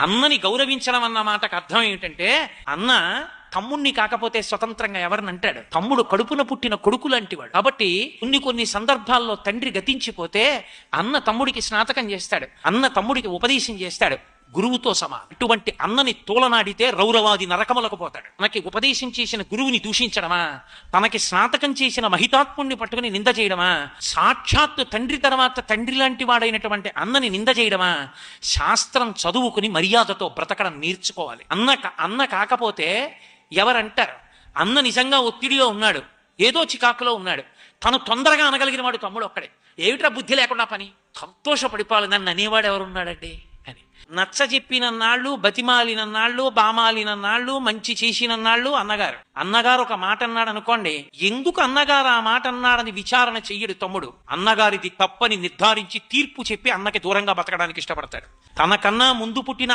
అన్నని గౌరవించడం అన్న మాటకు అర్థం ఏమిటంటే, అన్న తమ్ముణ్ణి కాకపోతే స్వతంత్రంగా ఎవరిని అంటాడు? తమ్ముడు కడుపున పుట్టిన కొడుకు లాంటివాడు. కాబట్టి కొన్ని సందర్భాల్లో తండ్రి గతించిపోతే అన్న తమ్ముడికి స్నాతకం చేస్తాడు, అన్న తమ్ముడికి ఉపదేశం చేస్తాడు, గురువుతో సమానం. ఇటువంటి అన్నని తోలనాడితే రౌరవాది నరకములకు పోతాడు. తనకి ఉపదేశం చేసిన గురువుని దూషించడమా, తనకి స్నాతకం చేసిన మహితాత్ముణ్ణి పట్టుకుని నింద చేయడమా, సాక్షాత్తు తండ్రి తర్వాత తండ్రి లాంటి వాడైనటువంటి అన్నని నింద చేయడమా? శాస్త్రం చదువుకుని మర్యాదతో బ్రతకడం నేర్చుకోవాలి. అన్న కాకపోతే ఎవరంటారు? అన్న నిజంగా ఒత్తిడిలో ఉన్నాడు, ఏదో చికాకులో ఉన్నాడు, తను తొందరగా అనగలిగిన వాడు తమ్ముడు ఒక్కడే. ఏమిట్రా బుద్ధి లేకుండా పని, సంతోషపడిపోవాలి, నన్ను అనేవాడు ఎవరున్నాడండి అని. నచ్చ చెప్పిన నాళ్ళు, బతిమాలిన నాళ్ళు, బామాలిన నాళ్ళు, మంచి చేసిన నాళ్ళు అన్నగారు ఒక మాట అన్నాడు అనుకోండి, ఎందుకు అన్నగారు ఆ మాట అన్నాడని విచారణ చెయ్యడు తమ్ముడు. అన్నగారిది తప్పని నిర్ధారించి తీర్పు చెప్పి అన్నకి దూరంగా బతకడానికి ఇష్టపడతాడు. తనకన్నా ముందు పుట్టిన